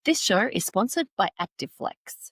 This show is sponsored by ActiveFlex.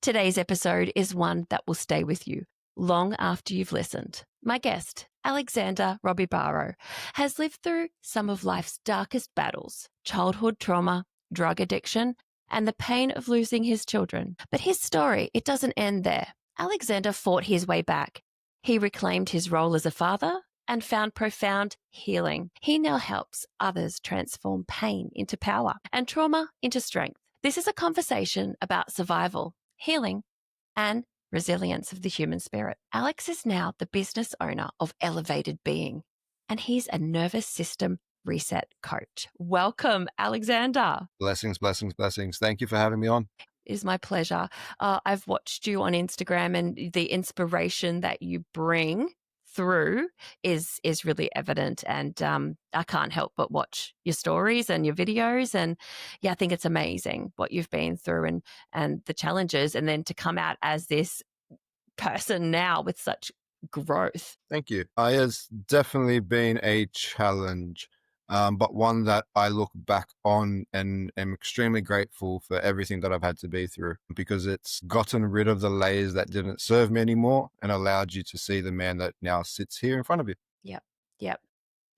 Today's episode is one that will stay with you long after you've listened. My guest, Alexander Robibaro, has lived through some of life's darkest battles: childhood trauma, drug addiction, and the pain of losing his children. But his story, it doesn't end there. Alexander fought his way back. He reclaimed his role as a father and found profound healing. He now helps others transform pain into power and trauma into strength. This is a conversation about survival, healing, and resilience of the human spirit. Alex is now the business owner of Elevated Being, and he's a nervous system reset coach. Welcome, Alexander. Blessings, blessings, blessings. Thank you for having me on. It is my pleasure. I've watched you on Instagram, and the inspiration that you bring through is really evident, and I can't help but watch your stories and your videos, and I think it's amazing what you've been through and the challenges, and then to come out as this person now with such growth. Thank you. It has definitely been a challenge, but one that I look back on and am extremely grateful for everything that I've had to be through, because it's gotten rid of the layers that didn't serve me anymore and allowed you to see the man that now sits here in front of you. Yep.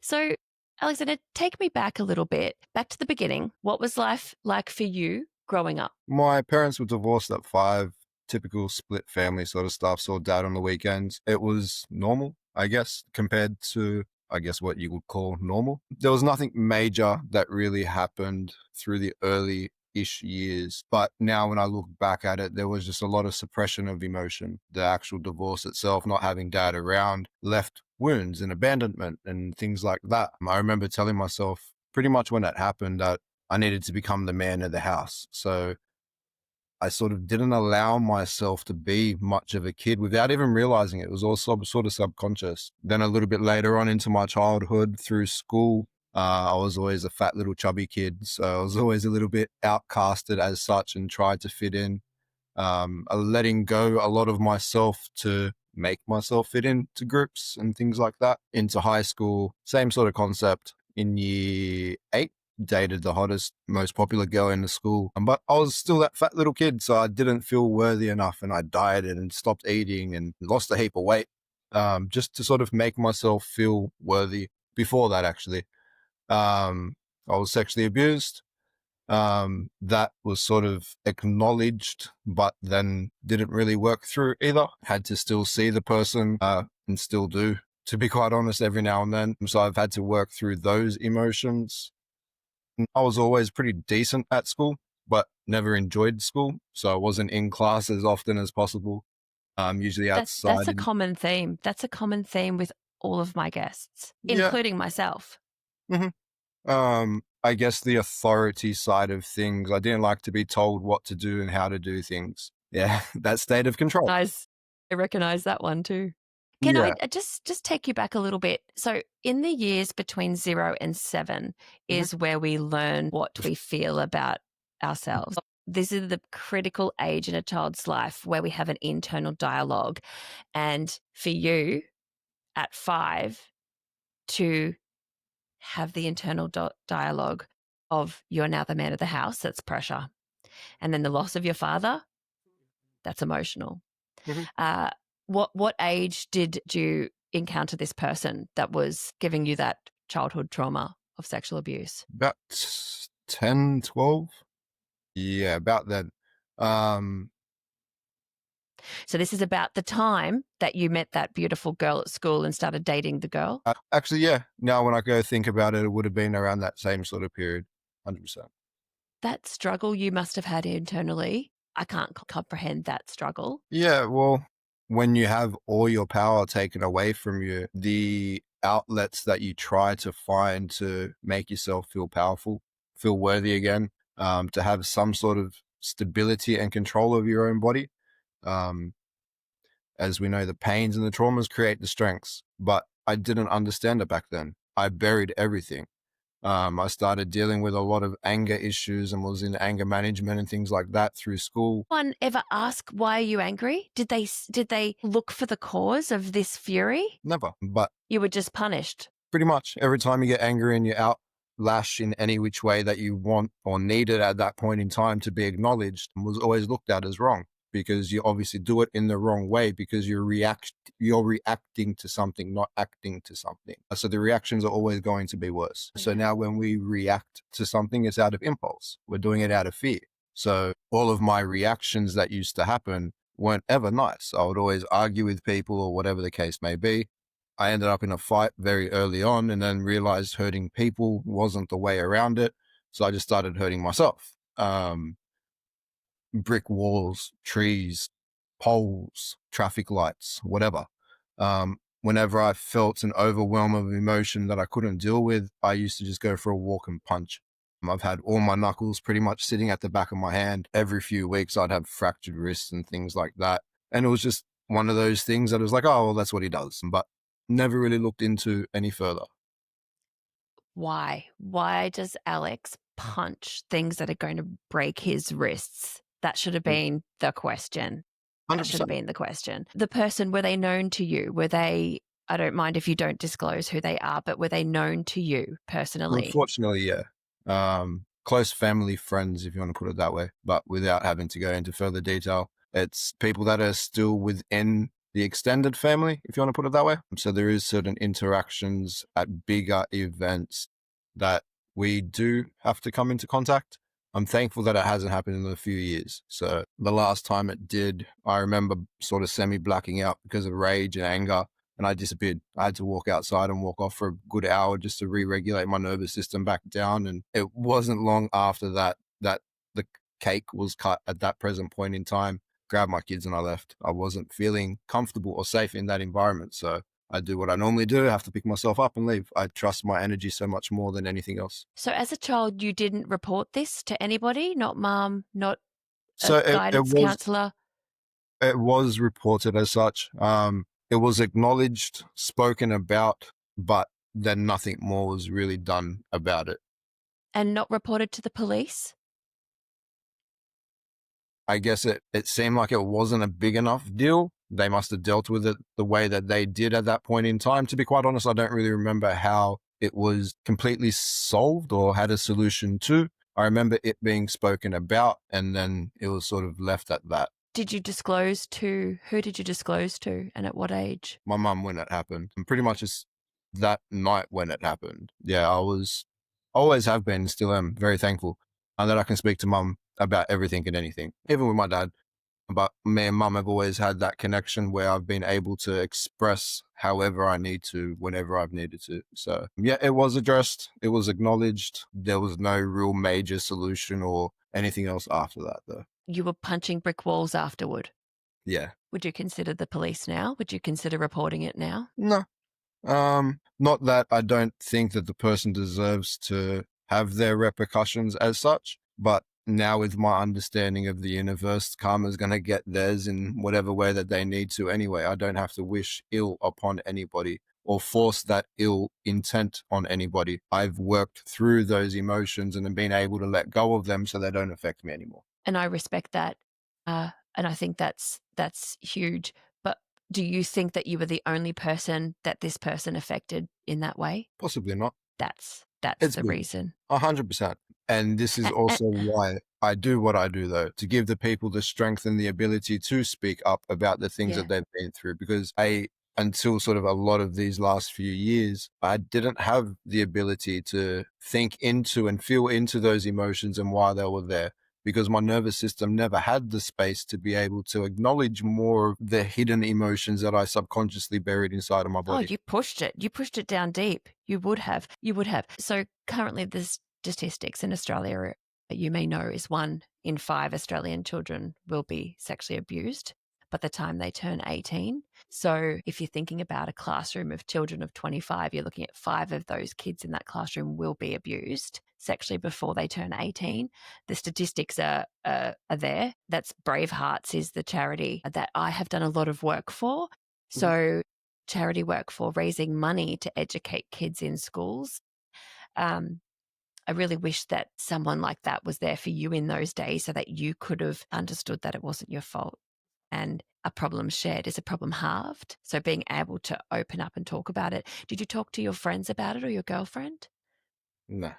So, Alexander, take me back a little bit, back to the beginning. What was life like for you growing up? My parents were divorced at 5, typical split family sort of stuff. Saw dad on the weekends. It was normal, I guess, compared to, what you would call normal. There was nothing major that really happened through the early-ish years. But now when I look back at it, there was just a lot of suppression of emotion. The actual divorce itself, not having dad around, left wounds and abandonment and things like that. I remember telling myself pretty much when that happened that I needed to become the man of the house. So I sort of didn't allow myself to be much of a kid without even realizing it. It was all sort of subconscious. Then a little bit later on into my childhood through school, I was always a fat little chubby kid. So I was always a little bit outcasted as such and tried to fit in, letting go a lot of myself to make myself fit into groups and things like that. Into high school, same sort of concept. In year 8, dated the hottest, most popular girl in the school. But I was still that fat little kid, so I didn't feel worthy enough, and I dieted and stopped eating and lost a heap of weight, just to sort of make myself feel worthy. Before that, actually, I was sexually abused. That was sort of acknowledged, but then didn't really work through either. Had to still see the person, and still do, to be quite honest, every now and then. So I've had to work through those emotions. I was always pretty decent at school, but never enjoyed school. So I wasn't in class as often as possible. Usually outside. That's a common theme. That's a common theme with all of my guests, including myself. Mm-hmm. I guess the authority side of things. I didn't like to be told what to do and how to do things. Yeah, that state of control. Nice. I recognize that one too. Can I just take you back a little bit? So in the years between 0 and 7 is where we learn what we feel about ourselves. This is the critical age in a child's life where we have an internal dialogue. And for you at 5 to have the internal dialogue of you're now the man of the house, that's pressure. And then the loss of your father, that's emotional. What age did you encounter this person that was giving you that childhood trauma of sexual abuse? About 10, 12. Yeah, about then. So this is about the time that you met that beautiful girl at school and started dating the girl? Actually, yeah. Now when I go think about it, it would have been around that same sort of period, 100%. That struggle you must have had internally, I can't comprehend that struggle. Yeah, well, when you have all your power taken away from you, the outlets that you try to find to make yourself feel powerful, feel worthy again, to have some sort of stability and control of your own body. As we know, the pains and the traumas create the strengths, but I didn't understand it back then. I buried everything. I started dealing with a lot of anger issues and was in anger management and things like that through school. One ever ask, why are you angry? Did they look for the cause of this fury? Never. But You were just punished. pretty much every time you get angry and you outlash in any which way that you want or needed at that point in time to be acknowledged was always looked at as wrong, because you obviously do it in the wrong way because you're reacting to something, not acting to something. So the reactions are always going to be worse. So now when we react to something, it's out of impulse. We're doing it out of fear. So all of my reactions that used to happen weren't ever nice. I would always argue with people or whatever the case may be. I ended up in a fight very early on and then realized hurting people wasn't the way around it. So I just started hurting myself. Brick walls, trees, poles, traffic lights, whatever. Whenever I felt an overwhelm of emotion that I couldn't deal with, I used to just go for a walk and punch. I've had all my knuckles pretty much sitting at the back of my hand. Every few weeks, I'd have fractured wrists and things like that. And it was just one of those things that was like, oh, well, that's what he does. But never really looked into any further. Why? Why does Alex punch things that are going to break his wrists? That should have been the question. That should have 100%. been the question. The person, were they known to you? Were they, I don't mind if you don't disclose who they are, but were they known to you personally? Unfortunately, yeah. Close family friends, if you want to put it that way, but without having to go into further detail. It's people that are still within the extended family, if you want to put it that way. So there is certain interactions at bigger events that we do have to come into contact. I'm thankful that it hasn't happened in a few years. So the last time it did, I remember sort of semi-blacking out because of rage and anger, and I disappeared. I had to walk outside and walk off for a good hour just to re-regulate my nervous system back down. And it wasn't long after that the cake was cut at that present point in time. Grabbed my kids and I left. I wasn't feeling comfortable or safe in that environment. So I do what I normally do. I have to pick myself up and leave. I trust my energy so much more than anything else. So as a child, you didn't report this to anybody? Not mom, not a So it guidance was counselor? it was reported as such. It was acknowledged, spoken about, but then nothing more was really done about it. And not reported to the police? I guess it seemed like it wasn't a big enough deal. They must have dealt with it the way that they did at that point in time. To be quite honest, I don't really remember how it was completely solved or had a solution to. I remember it being spoken about and then it was sort of left at that. Who did you disclose to, and at what age? My mum when it happened, and pretty much it's that night when it happened. Yeah, always have been, still am very thankful and that I can speak to mum about everything and anything, even with my dad. But me and mum have always had that connection where I've been able to express however I need to, whenever I've needed to. So yeah, it was addressed. It was acknowledged. There was no real major solution or anything else after that though. You were punching brick walls afterward. Yeah. Would you consider the police now? Would you consider reporting it now? No. Not that I don't think that the person deserves to have their repercussions as such, but now with my understanding of the universe, karma's going to get theirs in whatever way that they need to anyway. I don't have to wish ill upon anybody or force that ill intent on anybody. I've worked through those emotions and been able to let go of them so they don't affect me anymore. And I respect that. And I think that's huge. But do you think that you were the only person that this person affected in that way? Possibly not. That's It's the been reason. 100%. And this is also why I do what I do, though, to give the people the strength and the ability to speak up about the things Yeah. that they've been through. Because until sort of a lot of these last few years, I didn't have the ability to think into and feel into those emotions and why they were there. Because my nervous system never had the space to be able to acknowledge more of the hidden emotions that I subconsciously buried inside of my Oh, body. you pushed it. You pushed it down deep. You would have. So currently the statistics in Australia, you may know, is 1 in 5 Australian children will be sexually abused by the time they turn 18. So if you're thinking about a classroom of children of 25, you're looking at 5 of those kids in that classroom will be abused sexually before they turn 18. The statistics are there. That's Bravehearts is the charity that I have done a lot of work for. So charity work for raising money to educate kids in schools. I really wish that someone like that was there for you in those days so that you could have understood that it wasn't your fault. And a problem shared is a problem halved. So being able to open up and talk about it. Did you talk to your friends about it or your girlfriend? No.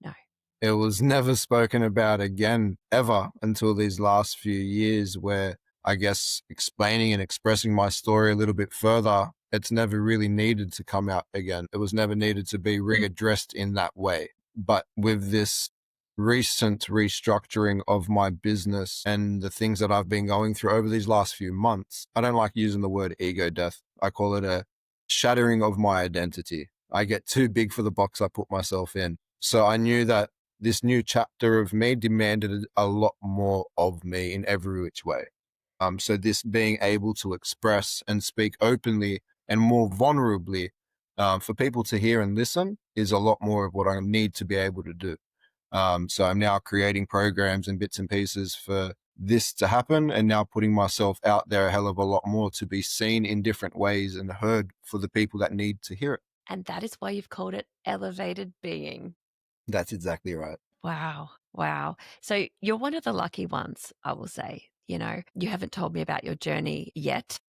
No. It was never spoken about again ever until these last few years, where I guess explaining and expressing my story a little bit further, it's never really needed to come out again. It was never needed to be readdressed in that way. But with this recent restructuring of my business and the things that I've been going through over these last few months, I don't like using the word ego death. I call it a shattering of my identity. I get too big for the box I put myself in. So I knew that this new chapter of me demanded a lot more of me in every which way. So this being able to express and speak openly and more vulnerably for people to hear and listen is a lot more of what I need to be able to do. So I'm now creating programs and bits and pieces for this to happen, and now putting myself out there a hell of a lot more to be seen in different ways and heard for the people that need to hear it. And that is why you've called it elevated being. That's exactly right. Wow. Wow. So you're one of the lucky ones, I will say. You haven't told me about your journey yet.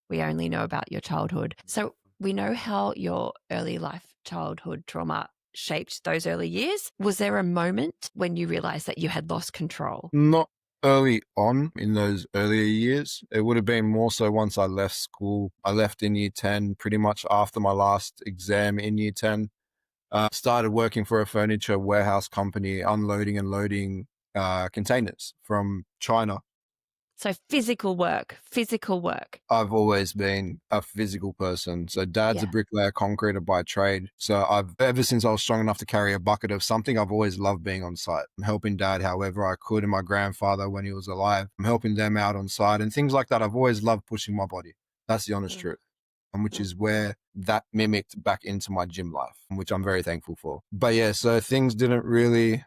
We only know about your childhood. So we know how your early life childhood trauma shaped those early years. Was there a moment when you realized that you had lost control? Not early on in those earlier years. It would have been more so once I left school. I left in year 10, pretty much after my last exam in year 10. Started working for a furniture warehouse company, unloading and loading containers from China. So physical work, physical work. I've always been a physical person. So dad's a Yeah. bricklayer, concreter by trade. So ever since I was strong enough to carry a bucket of something, I've always loved being on site. I'm helping dad however I could, and my grandfather when he was alive. I'm helping them out on site and things like that. I've always loved pushing my body. That's the honest Mm. truth. And which is where that mimicked back into my gym life, which I'm very thankful for. But yeah, so things didn't really,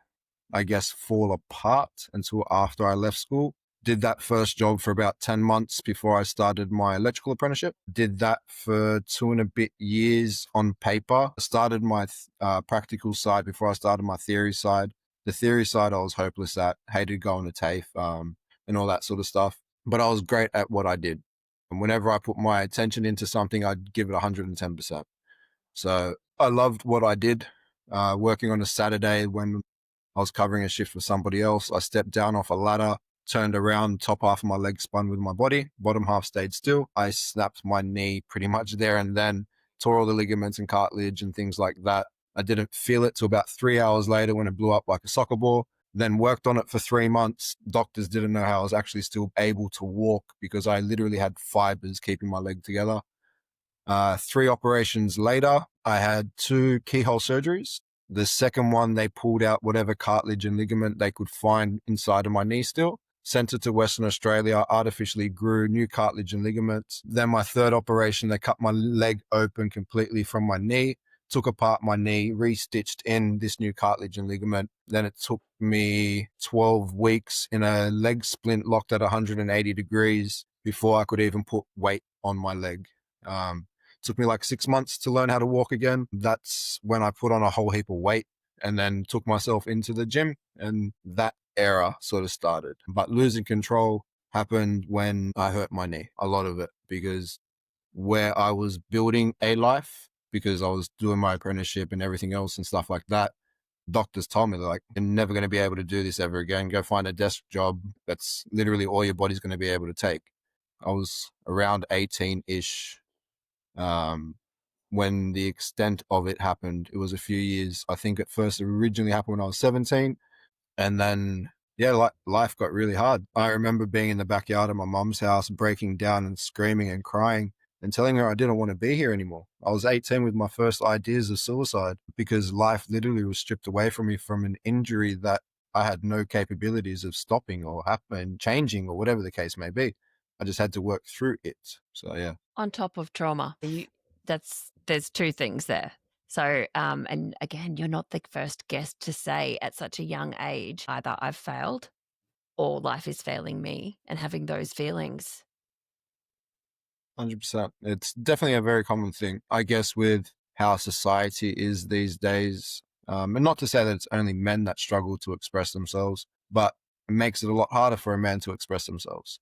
I guess, fall apart until after I left school. Did that first job for about 10 months before I started my electrical apprenticeship. Did that for 2.5 years on paper. Started my practical side before I started my theory side. The theory side I was hopeless at, hated going to TAFE and all that sort of stuff. But I was great at what I did. And whenever I put my attention into something, I'd give it 110%. So I loved what I did. Working on a Saturday when I was covering a shift for somebody else, I stepped down off a ladder, turned around, top half of my leg spun with my body, bottom half stayed still. I snapped my knee pretty much there and then, tore all the ligaments and cartilage and things like that. I didn't feel it till about 3 hours later when it blew up like a soccer ball. Then worked on it for 3 months. Doctors didn't know how I was actually still able to walk because I literally had fibers keeping my leg together. 3 operations later, I had 2 keyhole surgeries. The second one, they pulled out whatever cartilage and ligament they could find inside of my knee still. Sent it to Western Australia, artificially grew new cartilage and ligaments. Then my third operation, they cut my leg open completely from my knee, took apart my knee, restitched in this new cartilage and ligament. Then it took me 12 weeks in a leg splint locked at 180 degrees before I could even put weight on my leg. Took me like 6 months to learn how to walk again. That's when I put on a whole heap of weight and then took myself into the gym, and that era sort of started. But losing control happened when I hurt my knee, a lot of it, because where I was building a life, because I was doing my apprenticeship and everything else and stuff like that, doctors told me, they're like, you're never going to be able to do this ever again. Go find a desk job. That's literally all your body's going to be able to take. I was around 18-ish when the extent of it happened. It was a few years. I think at first it originally happened when I was 17. And then, yeah, like life got really hard. I remember being in the backyard of my mom's house, breaking down and screaming and crying and telling her I didn't want to be here anymore. I was 18 with my first ideas of suicide because life literally was stripped away from me from an injury that I had no capabilities of stopping or happening, changing or whatever the case may be. I just had to work through it. So, yeah. On top of trauma, there's two things there. So, and again, you're not the first guest to say at such a young age, either I've failed or life is failing me, and having those feelings. 100%. It's definitely a very common thing, I guess, with how society is these days. And not to say that it's only men that struggle to express themselves, but it makes it a lot harder for a man to express themselves.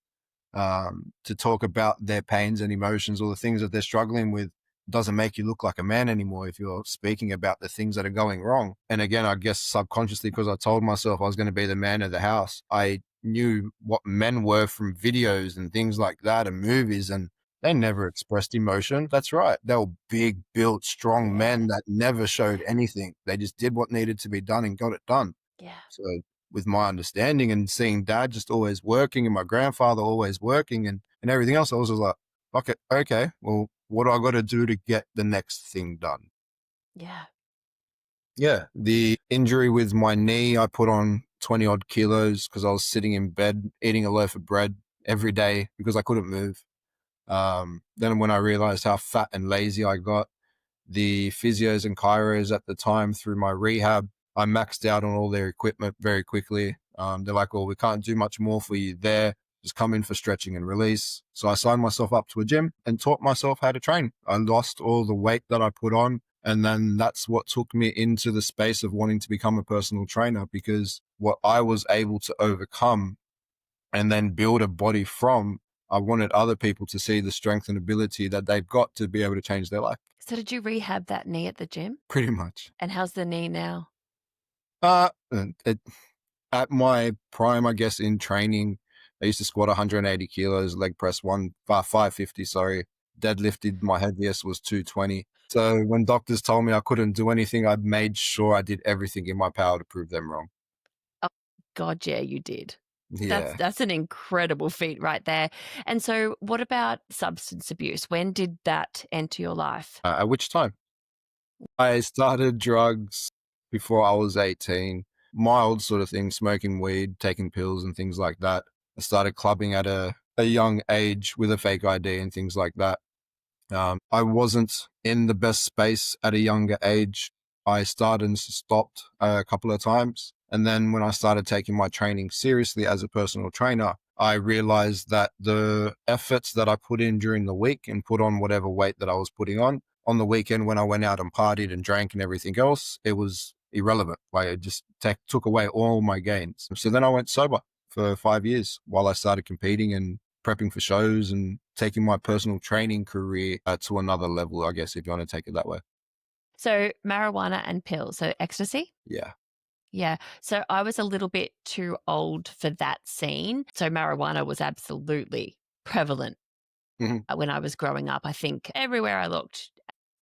To talk about their pains and emotions or the things that they're struggling with doesn't make you look like a man anymore if you're speaking about the things that are going wrong. And again, I guess subconsciously, because I told myself I was going to be the man of the house, I knew what men were from videos and things like that and movies, and they never expressed emotion. That's right. They were big, built, strong Yeah. men that never showed anything. They just did what needed to be done and got it done. Yeah. So with my understanding and seeing dad just always working and my grandfather always working and everything else, I was just like, okay, well, what do I got to do to get the next thing done? Yeah. Yeah. The injury with my knee, I put on 20 odd kilos because I was sitting in bed eating a loaf of bread every day because I couldn't move. Then when I realized how fat and lazy I got, the physios and chiros at the time through my rehab, I maxed out on all their equipment very quickly. They're like, well, we can't do much more for you there. Just come in for stretching and release. So I signed myself up to a gym and taught myself how to train. I lost all the weight that I put on. And then that's what took me into the space of wanting to become a personal trainer, because what I was able to overcome and then build a body from, I wanted other people to see the strength and ability that they've got to be able to change their life. So did you rehab that knee at the gym? Pretty much. And how's the knee now? It, at my prime, I guess, in training, I used to squat 180 kilos, leg press 550, sorry. Deadlifted, my heaviest was 220. So when doctors told me I couldn't do anything, I made sure I did everything in my power to prove them wrong. Oh, God, yeah, you did. Yeah. That's an incredible feat right there. And so what about substance abuse? When did that enter your life? At which time? I started drugs before I was 18, mild sort of thing, smoking weed, taking pills and things like that. I started clubbing at a young age with a fake ID and things like that. I wasn't in the best space at a younger age. I started and stopped a couple of times. And then when I started taking my training seriously as a personal trainer, I realized that the efforts that I put in during the week and put on whatever weight that I was putting on the weekend when I went out and partied and drank and everything else, it was irrelevant. Like it just took away all my gains. So then I went sober for 5 years while I started competing and prepping for shows and taking my personal training career to another level, I guess, if you want to take it that way. So marijuana and pills, so ecstasy? Yeah. Yeah. So I was a little bit too old for that scene. So marijuana was absolutely prevalent Mhm. when I was growing up. I think everywhere I looked,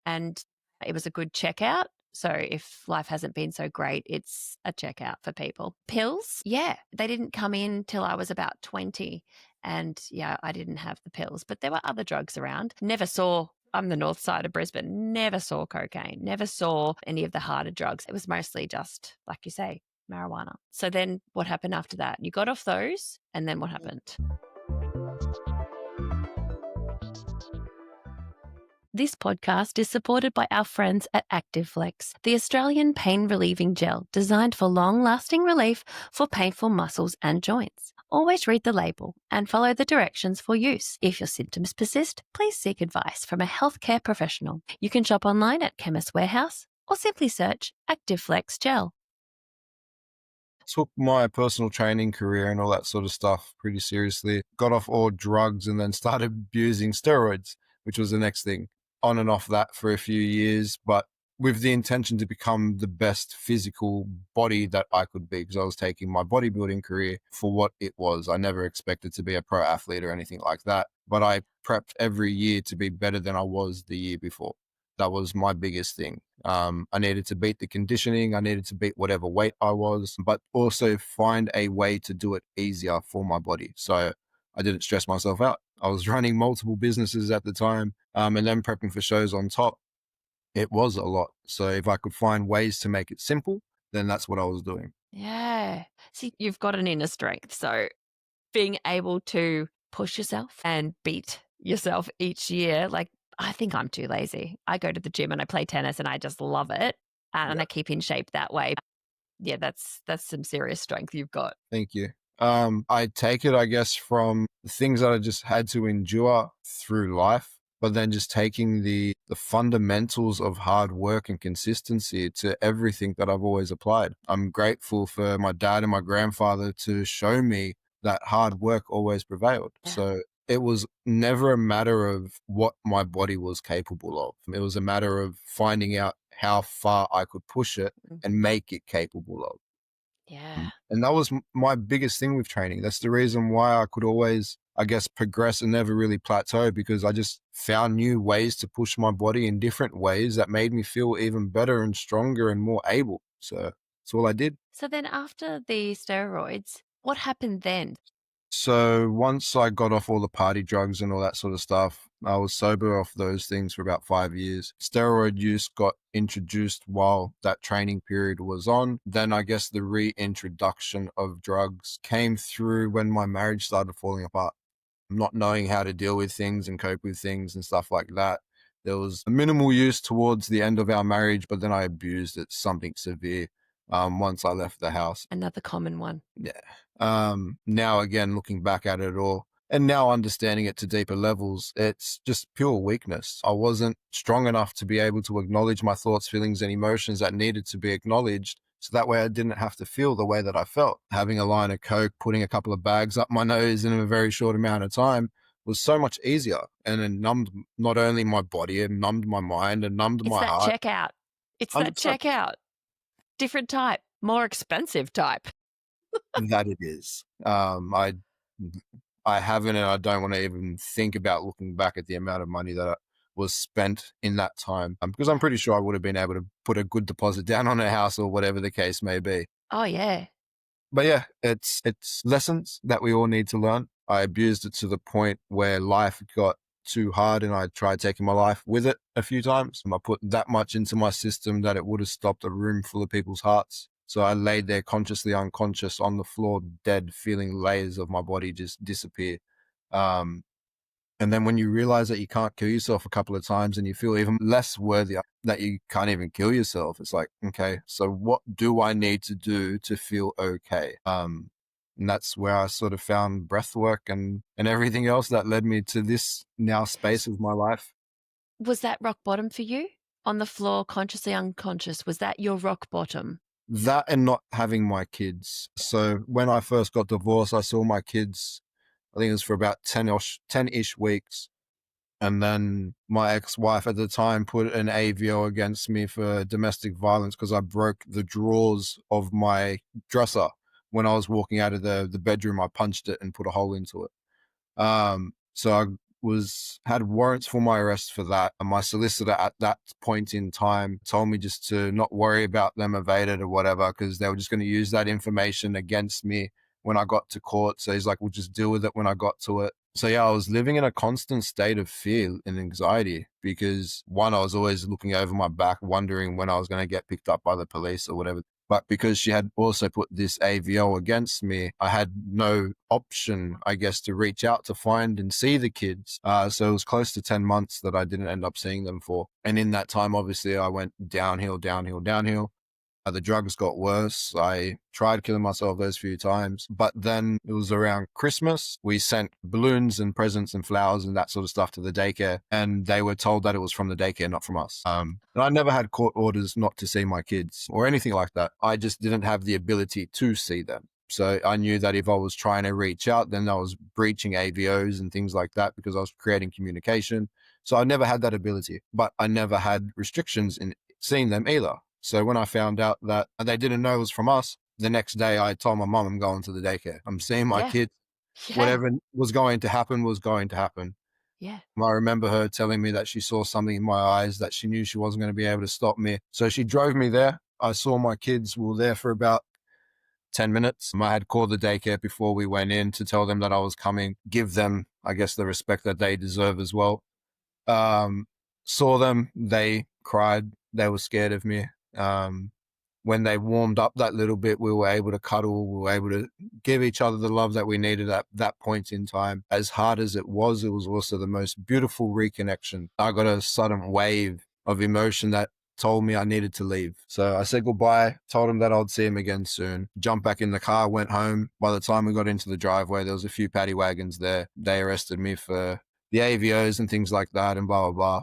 and it was a good checkout. So if life hasn't been so great, it's a checkout for people. Pills, yeah, they didn't come in till I was about 20. And yeah, I didn't have the pills, but there were other drugs around. Never saw, I'm the north side of Brisbane, never saw cocaine, never saw any of the harder drugs. It was mostly just, like you say, marijuana. So then what happened after that? You got off those, and then what happened? This podcast is supported by our friends at ActiveFlex, the Australian pain relieving gel designed for long lasting relief for painful muscles and joints. Always read the label and follow the directions for use. If your symptoms persist, please seek advice from a healthcare professional. You can shop online at Chemist Warehouse or simply search ActiveFlex Gel. Took my personal training career and all that sort of stuff pretty seriously. Got off all drugs and then started abusing steroids, which was the next thing. On and off that for a few years, but with the intention to become the best physical body that I could be, because I was taking my bodybuilding career for what it was. I never expected to be a pro athlete or anything like that, but I prepped every year to be better than I was the year before. That was my biggest thing. I needed to beat the conditioning. I needed to beat whatever weight I was, but also find a way to do it easier for my body. So I didn't stress myself out. I was running multiple businesses at the time, and then prepping for shows on top. It was a lot. So if I could find ways to make it simple, then that's what I was doing. Yeah. See, you've got an inner strength. So being able to push yourself and beat yourself each year, like I think I'm too lazy. I go to the gym and I play tennis and I just love it. And Yeah. I keep in shape that way. Yeah, that's some serious strength you've got. Thank you. I take it, I guess, from things that I just had to endure through life. but then just taking the fundamentals of hard work and consistency to everything that I've always applied. I'm grateful for my dad and my grandfather to show me that hard work always prevailed. Yeah. So it was never a matter of what my body was capable of. It was a matter of finding out how far I could push it Mm. and make it capable of. Yeah. And that was my biggest thing with training. That's the reason why I could always, I guess, progress and never really plateau, because I just found new ways to push my body in different ways that made me feel even better and stronger and more able. So that's all I did. So then after the steroids, what happened then? So once I got off all the party drugs and all that sort of stuff, I was sober off those things for about 5 years. Steroid use got introduced while that training period was on. Then I guess the reintroduction of drugs came through when my marriage started falling apart. Not knowing how to deal with things and cope with things and stuff like that. There was a minimal use towards the end of our marriage, but then I abused it, something severe, once I left the house. Another common one. Yeah. Now again, looking back at it all and now understanding it to deeper levels, it's just pure weakness. I wasn't strong enough to be able to acknowledge my thoughts, feelings, and emotions that needed to be acknowledged. So that way I didn't have to feel the way that I felt. Having a line of coke, putting a couple of bags up my nose in a very short amount of time was so much easier, and it numbed not only my body, it numbed my mind and numbed It's my that heart. checkout. It's that 100%. checkout. Different type, more expensive type. That it is. I haven't, and I don't want to even think about looking back at the amount of money that was spent in that time, because I'm pretty sure I would have been able to put a good deposit down on a house or whatever the case may be. Oh, yeah. But yeah, it's lessons that we all need to learn. I abused it to the point where life got too hard and I tried taking my life with it a few times. I put that much into my system that it would have stopped a room full of people's hearts. So I laid there consciously unconscious on the floor, dead, feeling layers of my body just disappear. Um, and then when you realize that you can't kill yourself a couple of times and you feel even less worthy that you can't even kill yourself, it's like, okay, so what do I need to do to feel okay? And that's where I sort of found breath work and everything else that led me to this now space of my life. Was that rock bottom for you? On the floor, consciously unconscious, was that your rock bottom? That and not having my kids. So when I first got divorced, I saw my kids, I think it was for about 10-ish weeks. And then my ex-wife at the time put an AVO against me for domestic violence because I broke the drawers of my dresser. When I was walking out of the bedroom, I punched it and put a hole into it. So I had warrants for my arrest for that. And my solicitor at that point in time told me just to not worry about them evaded or whatever, because they were just going to use that information against me when I got to court. So he's like, we'll just deal with it when I got to it. So yeah, I was living in a constant state of fear and anxiety because one, I was always looking over my back, wondering when I was going to get picked up by the police or whatever. But because she had also put this AVO against me, I had no option, I guess, to reach out to find and see the kids. So it was close to 10 months that I didn't end up seeing them for. And in that time, obviously, I went downhill, downhill, downhill. The drugs got worse. I tried killing myself those few times. But then it was around Christmas. We sent balloons and presents and flowers and that sort of stuff to the daycare. And they were told that it was from the daycare, not from us. And I never had court orders not to see my kids or anything like that. I just didn't have the ability to see them. So I knew that if I was trying to reach out, then I was breaching AVOs and things like that because I was creating communication. So I never had that ability, but I never had restrictions in seeing them either. So when I found out that they didn't know it was from us, the next day I told my mom I'm going to the daycare. I'm seeing my Yeah. kids. Yeah. Whatever was going to happen was going to happen. Yeah. I remember her telling me that she saw something in my eyes that she knew she wasn't going to be able to stop me. So she drove me there. I saw my kids. We were there for about 10 minutes. I had called the daycare before we went in to tell them that I was coming, give them, I guess, the respect that they deserve as well. Saw them, they cried, they were scared of me. When they warmed up that little bit, we were able to cuddle, we were able to give each other the love that we needed at that point in time. As hard as it was also the most beautiful reconnection. I got a sudden wave of emotion that told me I needed to leave. So I said goodbye, told him that I'd see him again soon, jumped back in the car, went home. By the time we got into the driveway, there was a few paddy wagons there. They arrested me for the AVOs and things like that and blah, blah,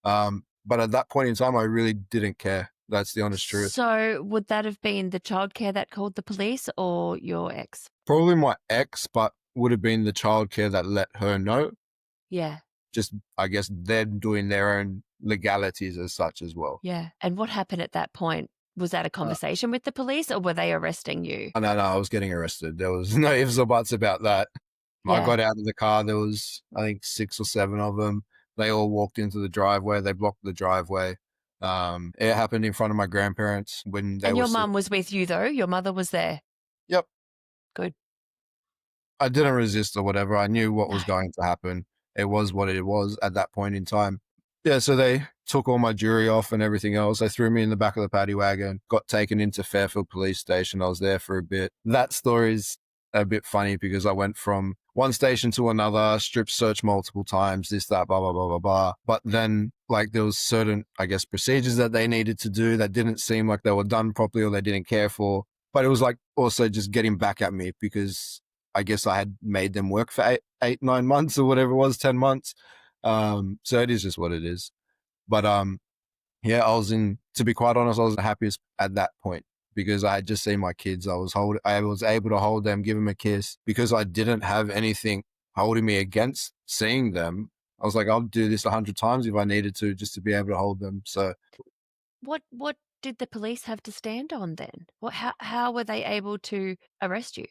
blah. But at that point in time, I really didn't care. That's the honest truth. So would that have been the childcare that called the police or your ex? Probably my ex, but would have been the childcare that let her know. Yeah. Just, I guess, them doing their own legalities as such as well. Yeah. And what happened at that point? Was that a conversation with the police or were they arresting you? No, no, I was getting arrested. There was no ifs or buts about that. I Yeah. got out of the car. There was, I think, 6 or 7 of them. They all walked into the driveway. They blocked the driveway. It happened in front of my grandparents when they And were your still. mum was with you though? Your mother was there? Yep. Good. I didn't resist or whatever. I knew what No. was going to happen. It was what it was at that point in time. Yeah, so they took all my jewelry off and everything else. They threw me in the back of the paddy wagon, got taken into Fairfield Police Station. I was there for a bit. That story's a bit funny because I went from one station to another, strip search multiple times, this, that, blah, blah, blah, blah, blah. But then, like, there was certain, I guess, procedures that they needed to do that didn't seem like they were done properly or they didn't care for. But it was like also just getting back at me because I guess I had made them work for 9 months or whatever it was, 10 months. So it is just what it is. But yeah, to be quite honest, I was the happiest at that point because I had just seen my kids. I was able to hold them, give them a kiss because I didn't have anything holding me against seeing them. I was like, I'll do this 100 times if I needed to, just to be able to hold them. So What did the police have to stand on then? How were they able to arrest you?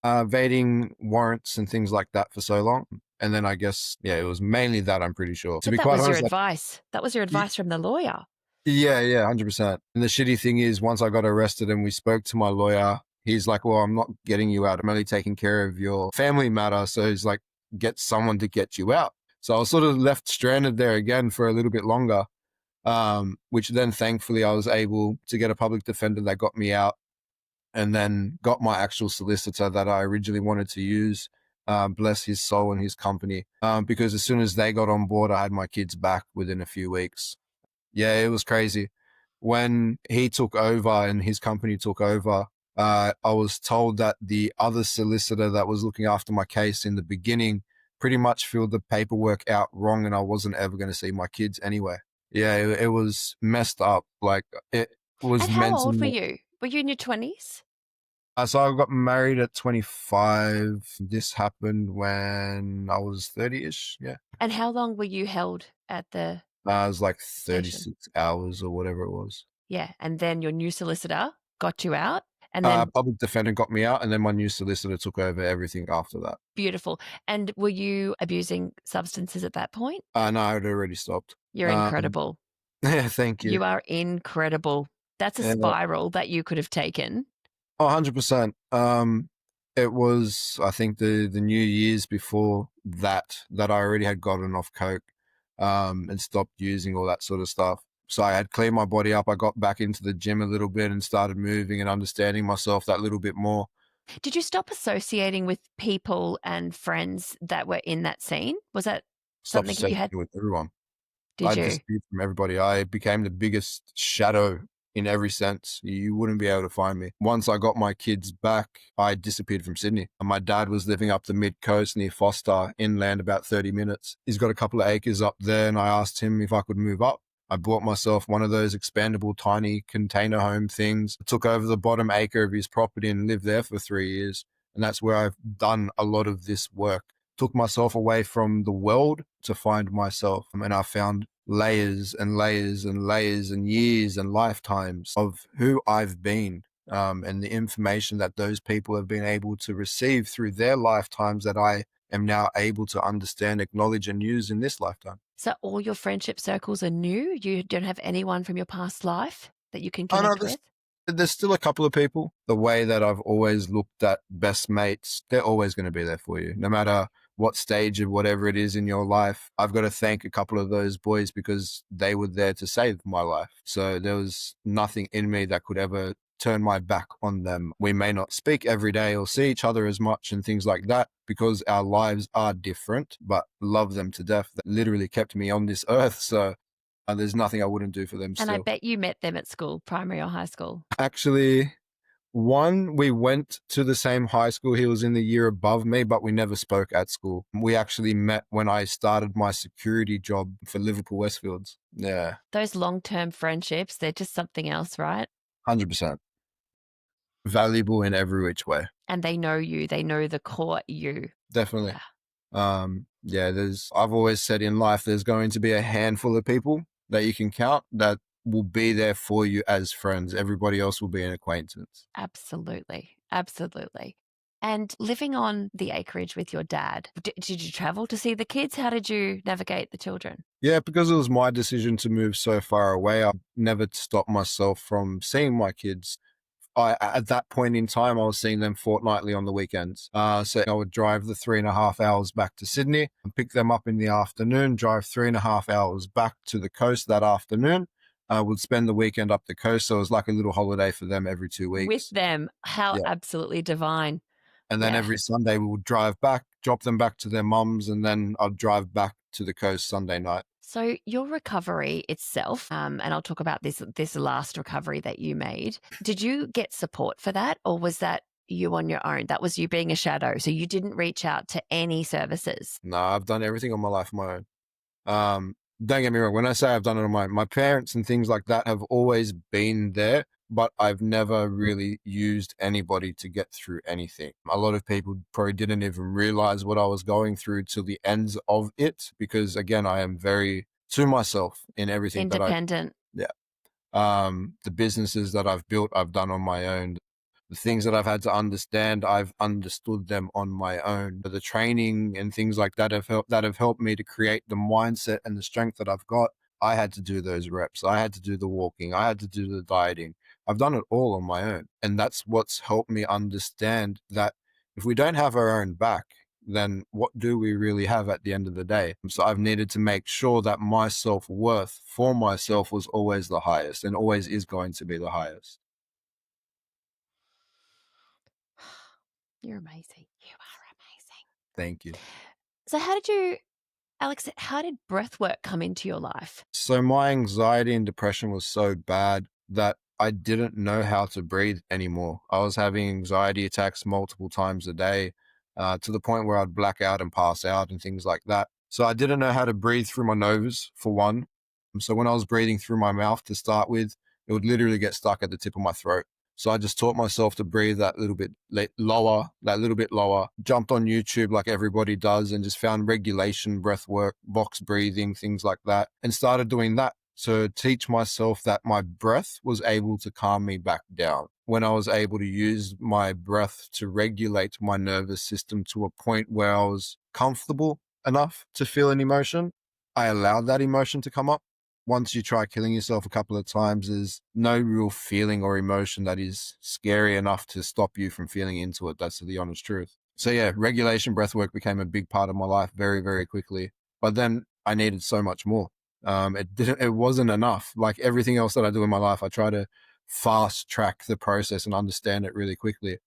evading warrants and things like that for so long. And then I guess, yeah, it was mainly that, I'm pretty sure. To But be that quite was your honest, advice. That was your advice from the lawyer. yeah, yeah, 100%. And the shitty thing is, once I got arrested and we spoke to my lawyer, he's like, well, I'm not getting you out. I'm only taking care of your family matter. So he's like, get someone to get you out. So I was sort of left stranded there again for a little bit longer, which then thankfully I was able to get a public defender that got me out and then got my actual solicitor that I originally wanted to use. Bless his soul and his company. Because as soon as they got on board, I had my kids back within a few weeks. Yeah, it was crazy. When he took over and his company took over, I was told that the other solicitor that was looking after my case in the beginning pretty much filled the paperwork out wrong and I wasn't ever going to see my kids anyway. Yeah, it was messed up. Like it was And how meant old were to. you? Were you in your 20s? So I got married at 25. This happened when I was 30-ish. Yeah. And how long were you held at the It was like station? 36 hours or whatever it was. Yeah. And then your new solicitor got you out. And then Public defender got me out, and then my new solicitor took over everything after that. beautiful. And were you abusing substances at that point? No, I had already stopped. You're incredible. Yeah, thank you. You are incredible. That's a Yeah, spiral that you could have taken. 100%. It was, I think, the New Year's before that I already had gotten off coke, and stopped using all that sort of stuff. So I had cleaned my body up. I got back into the gym a little bit and started moving and understanding myself that little bit more. Did you stop associating with people and friends that were in that scene? Was that Stopped something you had? associating with everyone. Did I you? disappeared from everybody. I became the biggest shadow in every sense. You wouldn't be able to find me. Once I got my kids back, I disappeared from Sydney. My dad was living up the mid coast near Foster, inland about 30 minutes. He's got a couple of acres up there, and I asked him if I could move up. I bought myself one of those expandable tiny container home things, took over the bottom acre of his property and lived there for 3 years. And that's where I've done a lot of this work. Took myself away from the world to find myself. And I found layers and layers and layers and years and lifetimes of who I've been, and the information that those people have been able to receive through their lifetimes that I am now able to understand, acknowledge, and use in this lifetime. So all your friendship circles are new? You don't have anyone from your past life that you can Oh no, connect with? there's still a couple of people. The way that I've always looked at best mates, they're always going to be there for you, no matter what stage of whatever it is in your life. I've got to thank a couple of those boys because they were there to save my life. So there was nothing in me that could ever turn my back on them. We may not speak every day or see each other as much and things like that because our lives are different, but love them to death. That literally kept me on this earth. So there's nothing I wouldn't do for them And I still. bet you met them at school, primary or high school. Actually, One, we went to the same high school. He was in the year above me, but we never spoke at school. We actually met when I started my security job for Liverpool Westfields. Yeah, Those long-term friendships, they're just something else, right? 100%. Valuable in every which way. And they know you, they know the core you. Definitely. Yeah, Yeah, I've always said in life, there's going to be a handful of people that you can count that will be there for you as friends. Everybody else will be an acquaintance. absolutely. Absolutely. And living on the acreage with your dad, did you travel to see the kids? How did you navigate the children? Yeah, because it was my decision to move so far away, I never stopped myself from seeing my kids. At that point in time, I was seeing them fortnightly on the weekends. So I would drive the 3.5 hours back to Sydney and pick them up in the afternoon, drive 3.5 hours back to the coast that afternoon. Would spend the weekend up the coast. So it was like a little holiday for them every two With weeks. them, how Yeah. absolutely divine. And then Yeah. every Sunday we would drive back, drop them back to their mums, and then I'd drive back to the coast Sunday night. So your recovery itself, and I'll talk about this last recovery that you made. Did you get support for that, or was that you on your own? That was you being a shadow, so you didn't reach out to any services. No, I've done everything on my life on my own. Don't get me wrong. When I say I've done it on my parents and things like that have always been there, but I've never really used anybody to get through anything. A lot of people probably didn't even realize what I was going through till the ends of it, because again, I am very to myself in everything that I, Independent. yeah. The businesses that I've built, I've done on my own. The things that I've had to understand, I've understood them on my own. The training and things like that have helped me to create the mindset and the strength that I've got. I had to do those reps. I had to do the walking. I had to do the dieting. I've done it all on my own. And that's what's helped me understand that if we don't have our own back, then what do we really have at the end of the day? So I've needed to make sure that my self-worth for myself was always the highest and always is going to be the highest. You're amazing. You are amazing. Thank you. So how did you, Alex, how did breath work come into your life? So my anxiety and depression was so bad that I didn't know how to breathe anymore. I was having anxiety attacks multiple times a day, to the point where I'd black out and pass out and things like that. So I didn't know how to breathe through my nose, for one. So when I was breathing through my mouth to start with, it would literally get stuck at the tip of my throat. So I just taught myself to breathe that little bit lower, jumped on YouTube like everybody does and just found regulation, breath work, box breathing, things like that, and started doing that to teach myself that my breath was able to calm me back down. When I was able to use my breath to regulate my nervous system to a point where I was comfortable enough to feel an emotion, I allowed that emotion to come up. Once you try killing yourself a couple of times, there's no real feeling or emotion that is scary enough to stop you from feeling into it. That's the honest truth. So yeah, regulation breathwork became a big part of my life very, very quickly. But then I needed so much more. It wasn't enough. Like everything else that I do in my life, I try to fast track the process and understand it really quickly.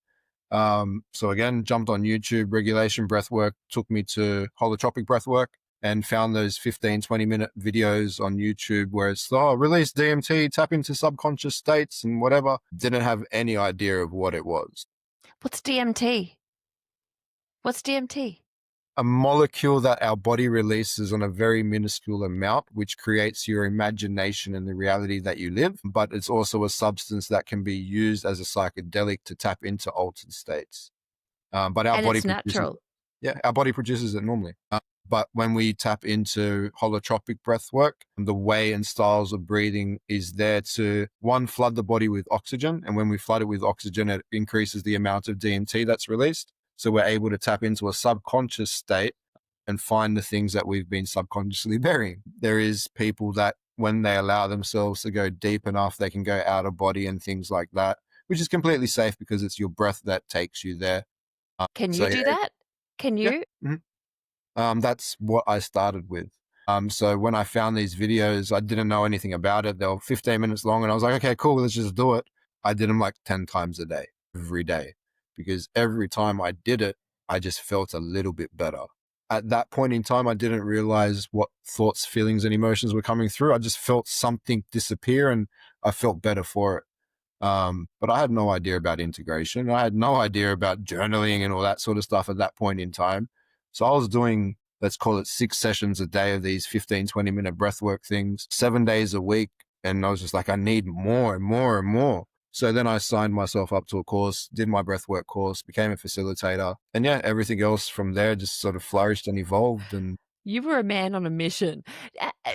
So again, jumped on YouTube, regulation breathwork, took me to holotropic breathwork, and found those 15, 20-minute videos on YouTube where it's, oh, release DMT, tap into subconscious states and whatever. Didn't have any idea of what it was. What's DMT? What's DMT? A molecule that our body releases on a very minuscule amount, which creates your imagination and the reality that you live. But it's also a substance that can be used as a psychedelic to tap into altered states. But our And body it's produces natural. it. Yeah, our body produces it normally. But when we tap into holotropic breath work, the way and styles of breathing is there to, one, flood the body with oxygen. And when we flood it with oxygen, it increases the amount of DMT that's released. So we're able to tap into a subconscious state and find the things that we've been subconsciously burying. There is people that when they allow themselves to go deep enough, they can go out of body and things like that, which is completely safe because it's your breath that takes you there. Can So you yeah, do that? Can yeah. you? Mhm. That's what I started with. So when I found these videos, I didn't know anything about it. They were 15 minutes long and I was like, okay, cool, let's just do it. I did them like 10 times a day, every day, because every time I did it, I just felt a little bit better. At that point in time, I didn't realize what thoughts, feelings, and emotions were coming through. I just felt something disappear and I felt better for it. But I had no idea about integration. I had no idea about journaling and all that sort of stuff at that point in time. So I was doing, let's call it 6 sessions a day of these 15, 20-minute breathwork things, 7 days a week. And I was just like, I need more and more and more. So then I signed myself up to a course, did my breathwork course, became a facilitator. And yeah, everything else from there just sort of flourished and evolved. And You were a man on a mission.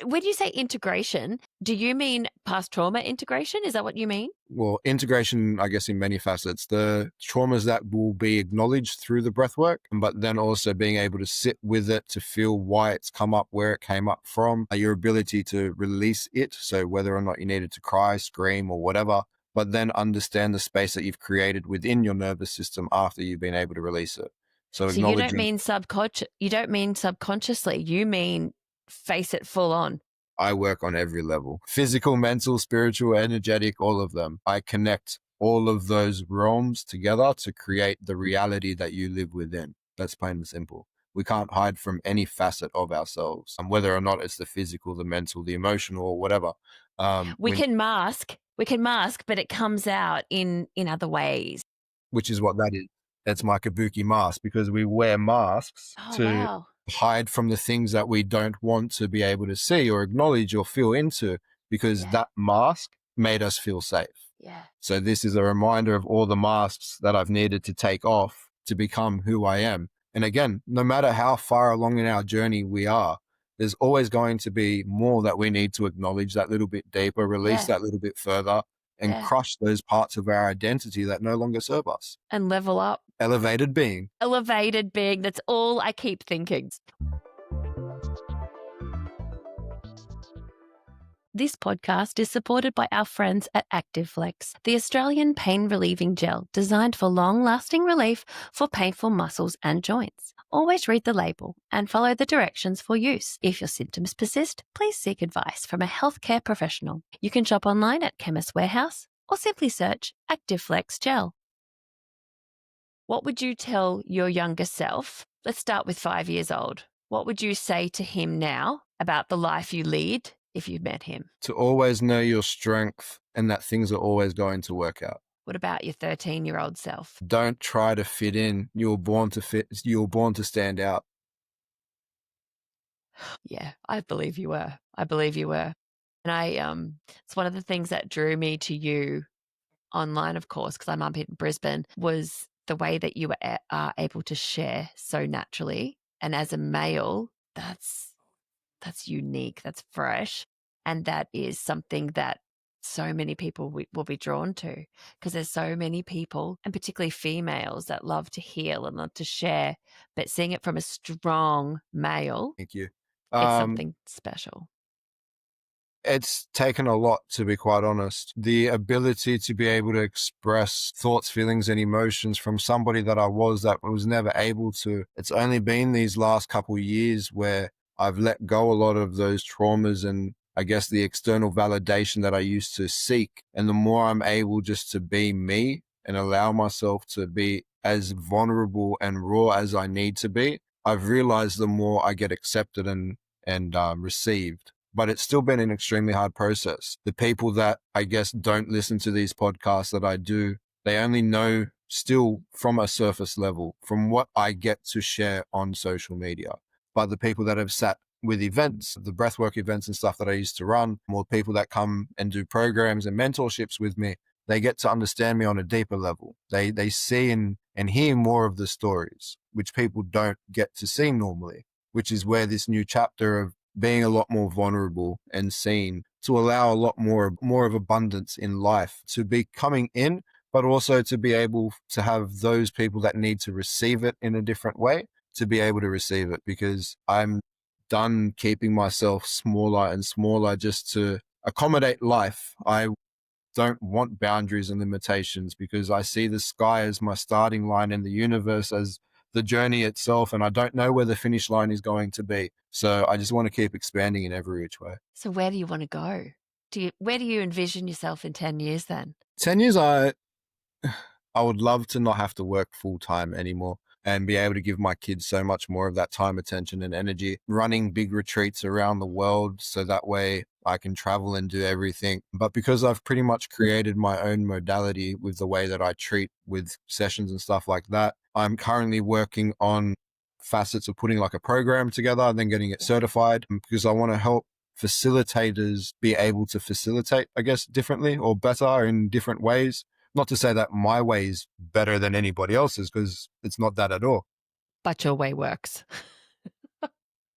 When you say integration, do you mean past trauma integration? Is that what you mean? well, integration, I guess, in many facets, the traumas that will be acknowledged through the breath work, but then also being able to sit with it, to feel why it's come up, where it came up from, your ability to release it. So whether or not you needed to cry, scream, or whatever, but then understand the space that you've created within your nervous system after you've been able to release it. So So you don't acknowledging, mean subconscious. You don't mean subconsciously. You mean face it full on. I work on every level: physical, mental, spiritual, energetic, all of them. I connect all of those realms together to create the reality that you live within. That's plain and simple. We can't hide from any facet of ourselves, and whether or not it's the physical, the mental, the emotional, or whatever. We can mask. We can mask, but it comes out in other ways. Which is what that is. That's my kabuki mask, because we wear masks Oh to wow. hide from the things that we don't want to be able to see or acknowledge or feel into, because Yeah. that mask made us feel safe. Yeah. So this is a reminder of all the masks that I've needed to take off to become who I am. And again, no matter how far along in our journey we are, there's always going to be more that we need to acknowledge that little bit deeper, release Yeah. that little bit further, and Yeah. crush those parts of our identity that no longer serve us. And level up. Elevated being. Elevated being. That's all I keep thinking. This podcast is supported by our friends at ActiveFlex, the Australian pain relieving gel designed for long-lasting relief for painful muscles and joints. Always read the label and follow the directions for use. If your symptoms persist, please seek advice from a healthcare professional. You can shop online at Chemist Warehouse or simply search ActiveFlex Gel. What would you tell your younger self? Let's start with 5 years old. What would you say to him now about the life you lead if you met him? To always know your strength and that things are always going to work out. What about your 13-year-old self? Don't try to fit in. You were born to fit. You were born to stand out. Yeah, I believe you were. I believe you were. And it's one of the things that drew me to you online, of course, because I'm up in Brisbane, was the way that you are able to share so naturally. And as a male, that's unique, that's fresh. And that is something that so many people will be drawn to, because there's so many people, and particularly females, that love to heal and love to share, but seeing it from a strong male, Thank you. it's something special. It's taken a lot, to be quite honest. The ability to be able to express thoughts, feelings, and emotions from somebody that that was never able to. It's only been these last couple of years where I've let go a lot of those traumas and I guess the external validation that I used to seek. And the more I'm able just to be me and allow myself to be as vulnerable and raw as I need to be, I've realized the more I get accepted and received. But it's still been an extremely hard process. The people that I guess don't listen to these podcasts that I do, they only know still from a surface level, from what I get to share on social media. But the people that have sat with events, the breathwork events and stuff that I used to run, more people that come and do programs and mentorships with me, they get to understand me on a deeper level. They see and hear more of the stories, which people don't get to see normally, which is where this new chapter of being a lot more vulnerable and seen, to allow a lot more of abundance in life to be coming in, but also to be able to have those people that need to receive it in a different way to be able to receive it, because I'm done keeping myself smaller and smaller just to accommodate life. I don't want boundaries and limitations, because I see the sky as my starting line and the universe as the journey itself, and I don't know where the finish line is going to be. So I just want to keep expanding in every which way. So where do you want to go? Where do you envision yourself in 10 years then? 10 years, I would love to not have to work full time anymore. and be able to give my kids so much more of that time, attention, and energy, running big retreats around the world. So that way I can travel and do everything. But because I've pretty much created my own modality with the way that I treat with sessions and stuff like that, I'm currently working on facets of putting like a program together and then getting it certified, because I want to help facilitators be able to facilitate, I guess, differently or better in different ways. Not to say that my way is better than anybody else's, because it's not that at all. But your way works.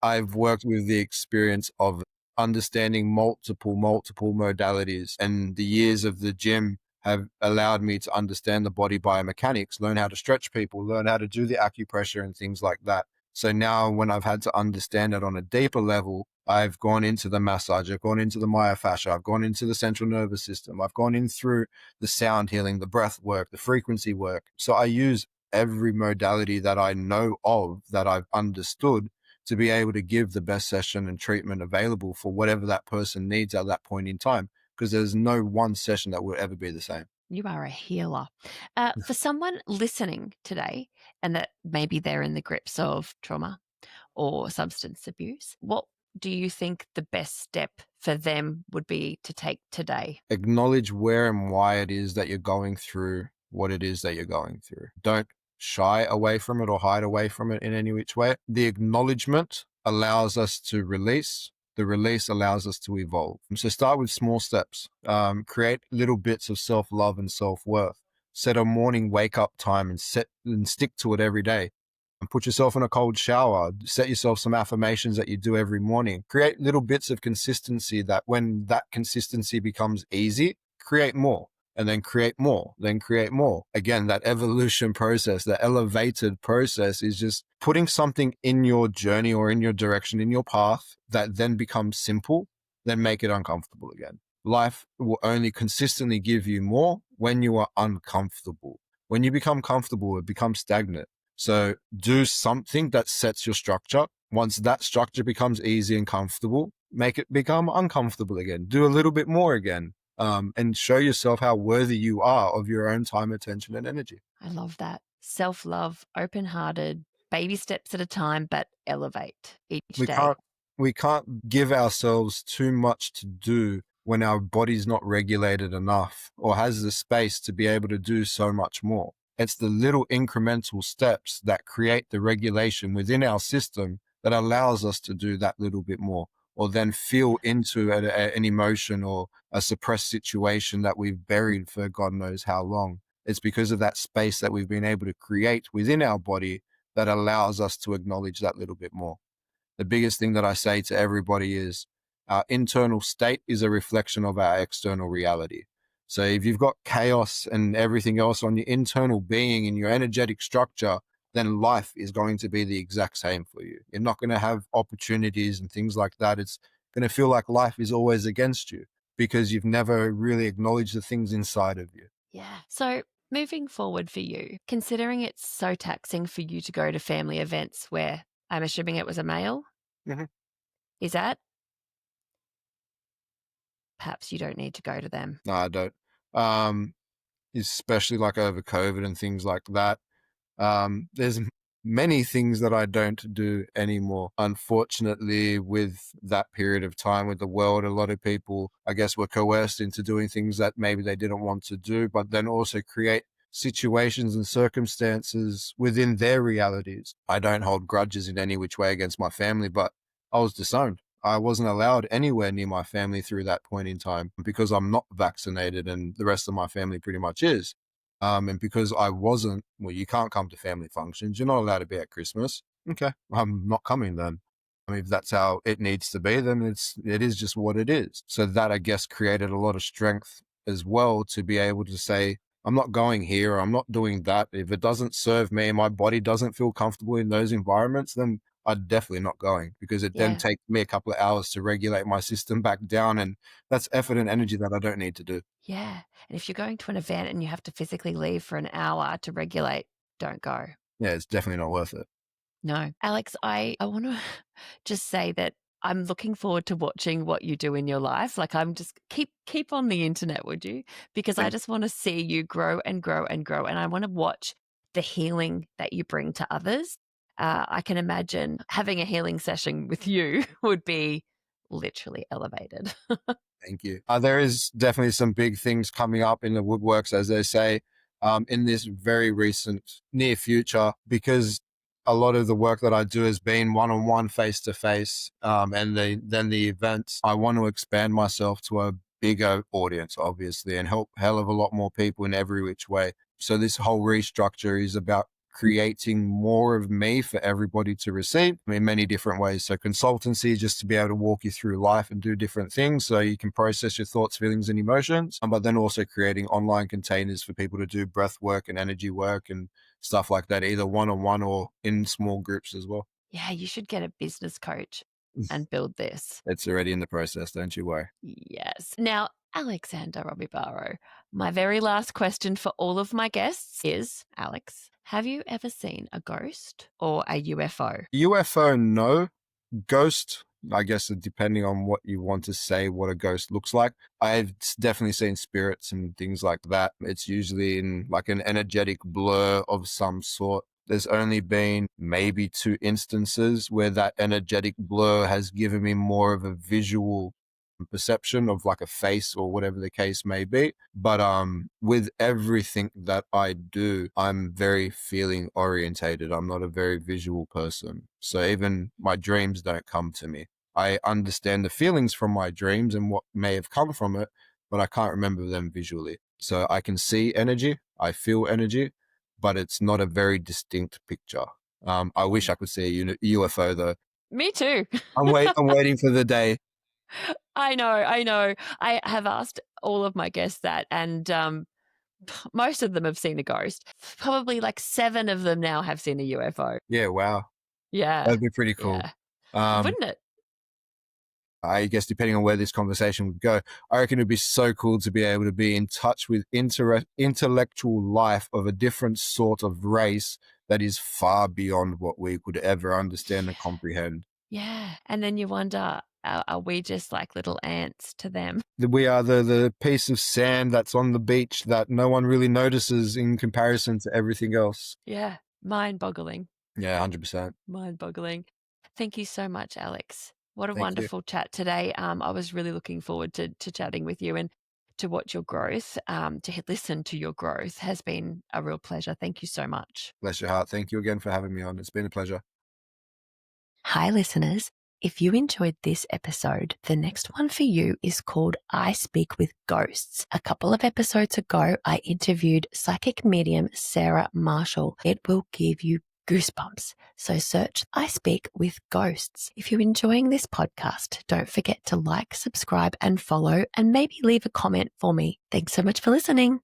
I've worked with the experience of understanding multiple modalities, and the years of the gym have allowed me to understand the body biomechanics, learn how to stretch people, learn how to do the acupressure and things like that. So now when I've had to understand it on a deeper level, I've gone into the massage, I've gone into the myofascia, I've gone into the central nervous system, I've gone in through the sound healing, the breath work, the frequency work. So I use every modality that I know of, that I've understood, to be able to give the best session and treatment available for whatever that person needs at that point in time. Because there's no one session that will ever be the same. You are a healer. For someone listening today and that maybe they're in the grips of trauma or substance abuse, what do you think the best step for them would be to take today? Acknowledge where and why it is that you're going through what it is that you're going through. Don't shy away from it or hide away from it in any which way. The acknowledgement allows us to release. The release allows us to evolve. So start with small steps. Create little bits of self-love and self-worth. Set a morning wake-up time and stick to it every day. And put yourself in a cold shower. Set yourself some affirmations that you do every morning. Create little bits of consistency that when that consistency becomes easy, create more. And then create more, then create more. Again, that evolution process, the elevated process, is just putting something in your journey or in your direction, in your path, that then becomes simple, then make it uncomfortable again. Life will only consistently give you more when you are uncomfortable. When you become comfortable, it becomes stagnant. So do something that sets your structure. Once that structure becomes easy and comfortable, make it become uncomfortable again. Do a little bit more again. And show yourself how worthy you are of your own time, attention, and energy. I love that. Self love, open hearted, baby steps at a time, but elevate each We day. can't we can't give ourselves too much to do when our body's not regulated enough or has the space to be able to do so much more. It's the little incremental steps that create the regulation within our system that allows us to do that little bit more, or then feel into an emotion or a suppressed situation that we've buried for God knows how long. It's because of that space that we've been able to create within our body that allows us to acknowledge that little bit more. The biggest thing that I say to everybody is our internal state is a reflection of our external reality. So if you've got chaos and everything else on your internal being and your energetic structure, then life is going to be the exact same for you. You're not going to have opportunities and things like that. It's going to feel like life is always against you because you've never really acknowledged the things inside of you. Yeah. So, moving forward for you, considering it's so taxing for you to go to family events where I'm assuming it was a male, Mhm. is that perhaps you don't need to go to them? No, I don't. Um, Especially like over COVID and things like that. There's many things that I don't do anymore. Unfortunately, with that period of time with the world, a lot of people, I guess, were coerced into doing things that maybe they didn't want to do, but then also create situations and circumstances within their realities. I don't hold grudges in any which way against my family, but I was disowned. I wasn't allowed anywhere near my family through that point in time because I'm not vaccinated and the rest of my family pretty much is. And because I wasn't, well, you can't come to family functions. You're not allowed to be at Christmas. Okay, I'm not coming then. I mean, if that's how it needs to be, then it is just what it is. So that, I guess, created a lot of strength as well to be able to say, I'm not going here, or I'm not doing that. If it doesn't serve me, my body doesn't feel comfortable in those environments, then I'm definitely not going, because it then Yeah. takes me a couple of hours to regulate my system back down. And that's effort and energy that I don't need to do. Yeah. And if you're going to an event and you have to physically leave for an hour to regulate, don't go. Yeah, it's definitely not worth it. No. Alex, I want to just say that I'm looking forward to watching what you do in your life. Like I'm just keep on the internet, would you? Because I Thank just want to see you grow and grow and grow. And I want to watch the healing that you bring to others. I can imagine having a healing session with you would be literally elevated. Thank you. There is definitely some big things coming up in the woodworks, as they say, in this very recent near future, because a lot of the work that I do has been one-on-one, face-to-face, and then the events. I want to expand myself to a bigger audience, obviously, and help hell of a lot more people in every which way. So this whole restructure is about creating more of me for everybody to receive in many different ways. So consultancy, just to be able to walk you through life and do different things so you can process your thoughts, feelings, and emotions. But then also creating online containers for people to do breath work and energy work and stuff like that, either one-on-one or in small groups as well. Yeah, you should get a business coach and build this. It's already in the process, don't you worry. Yes. Now, Alexander Robibaro, my very last question for all of my guests is, Alex, have you ever seen a ghost or a UFO? UFO, no. Ghost, I guess, depending on what you want to say, what a ghost looks like. I've definitely seen spirits and things like that. It's usually in like an energetic blur of some sort. There's only been maybe 2 instances where that energetic blur has given me more of a visual perception of like a face or whatever the case may be. But with everything that I do, I'm very feeling orientated. I'm not a very visual person. So even my dreams don't come to me. I understand the feelings from my dreams and what may have come from it, but I can't remember them visually. So I can see energy, I feel energy, but it's not a very distinct picture. I wish I could see a UFO though. Me too. I'm waiting for the day. I know. I have asked all of my guests that, and most of them have seen a ghost. Probably like 7 of them now have seen a UFO. Yeah, wow. Yeah. That'd be pretty cool. Yeah. Wouldn't it? I guess depending on where this conversation would go, I reckon it'd be so cool to be able to be in touch with intellectual life of a different sort of race that is far beyond what we could ever understand and comprehend. Yeah. And then you wonder, are we just like little ants to them? We are the piece of sand that's on the beach that no one really notices in comparison to everything else. Yeah. Mind boggling. Yeah, 100%. Mind boggling. Thank you so much, Alex. What a Thank you. wonderful chat today. I was really looking forward to chatting with you and to watch your growth, listen to your growth has been a real pleasure. Thank you so much. Bless your heart. Thank you again for having me on. It's been a pleasure. Hi, listeners. If you enjoyed this episode, the next one for you is called I Speak with Ghosts. A couple of episodes ago, I interviewed psychic medium Sarah Marshall. It will give you goosebumps. So search I Speak with Ghosts. If you're enjoying this podcast, don't forget to like, subscribe, and follow, and maybe leave a comment for me. Thanks so much for listening.